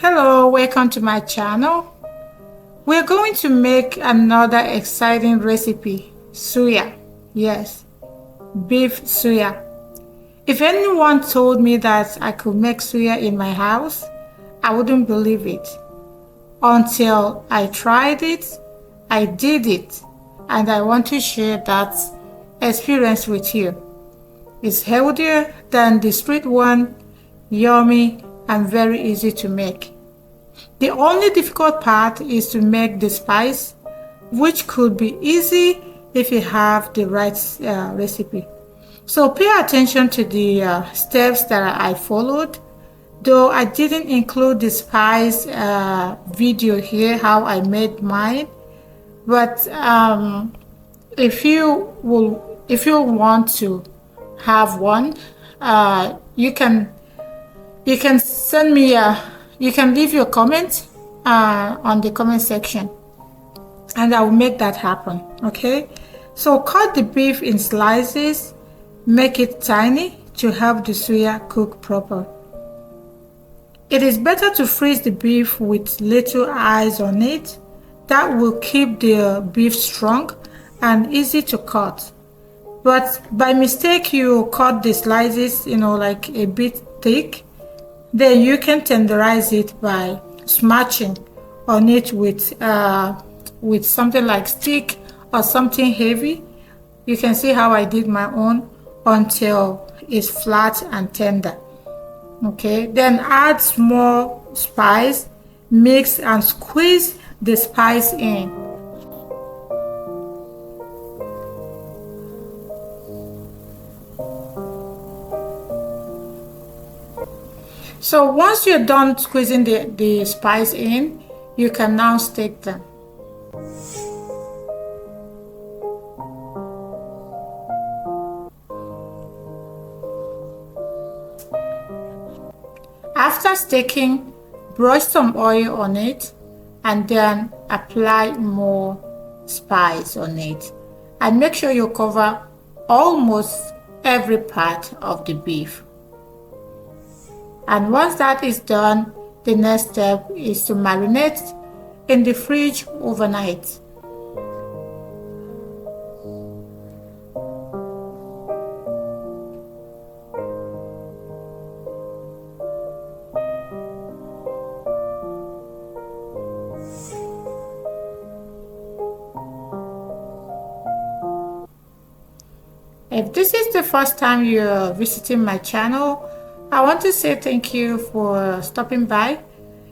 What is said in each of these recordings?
Hello, welcome to my channel. We're going to make another exciting recipe, suya. Yes, beef suya. If anyone told me that I could make suya in my house, I wouldn't believe it. Until I tried it, I did it, and I want to share that experience with you. It's healthier than the street one, yummy, and very easy to make. The only difficult part is to make the spice, which could be easy if you have the right recipe. So pay attention to the steps that I followed, though I didn't include the spice video here, how I made mine. But if you want to have one, you can send me you can leave your comment on the comment section, and I will make that happen. Okay, so cut the beef in slices, make it tiny to help the suya cook proper. It is better to freeze the beef with little eyes on it. That will keep the beef strong and easy to cut. But by mistake you cut the slices, like a bit thick, then you can tenderize it by smashing on it with something like stick or something heavy. You can see how I did my own until it's flat and tender. Okay, then add small spice, mix and squeeze the spice in. So once you're done squeezing the spice in, you can now stick them. After sticking, brush some oil on it and then apply more spice on it. And make sure you cover almost every part of the beef. And once that is done, the next step is to marinate in the fridge overnight. If this is the first time you're visiting my channel, I want to say thank you for stopping by.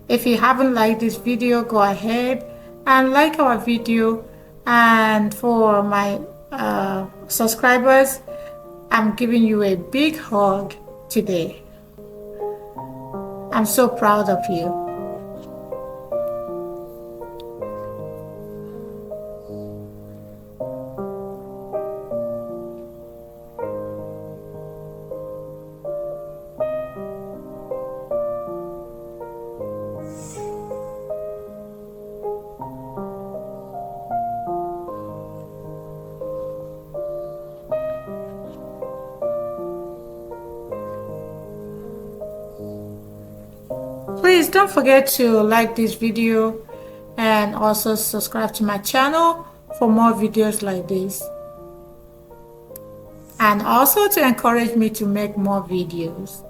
If you haven't liked this video, go ahead and like our video. And for my subscribers, I'm giving you a big hug today. I'm so proud of you. Please don't forget to like this video and also subscribe to my channel for more videos like this, and also to encourage me to make more videos.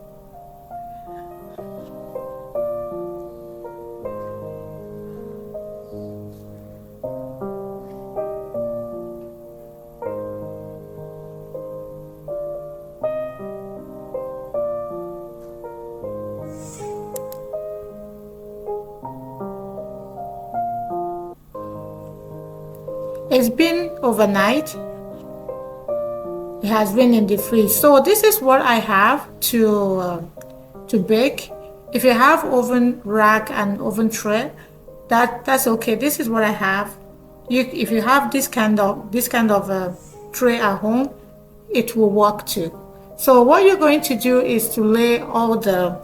It's been overnight. It has been in the fridge. So this is what I have to bake. If you have oven rack and oven tray, that's okay. This is what I have. If you have this kind of tray at home, it will work too. So what you're going to do is to lay all this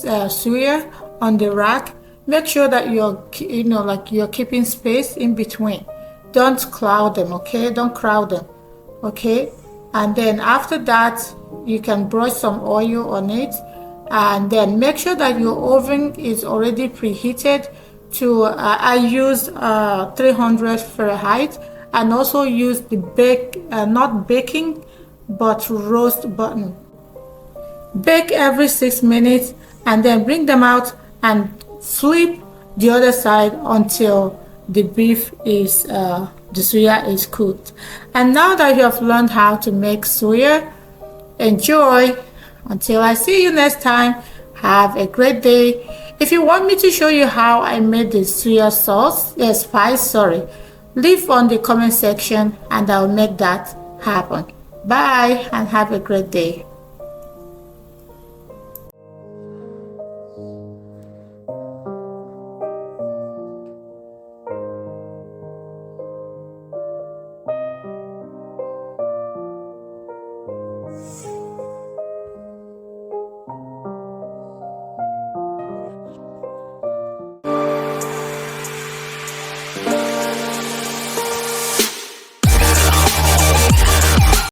suya on the rack. Make sure that you're keeping space in between. Don't crowd them, okay? Don't crowd them, okay? And then after that, you can brush some oil on it, and then make sure that your oven is already preheated to I use 300 Fahrenheit, and also use the not baking but roast button. Bake every 6 minutes and then bring them out and flip the other side until the beef is the suya is cooked. And now that you have learned how to make suya, enjoy. Until I see you next time, have a great day. If you want me to show you how I made the suya spice, leave on the comment section and I'll make that happen. Bye and have a great day.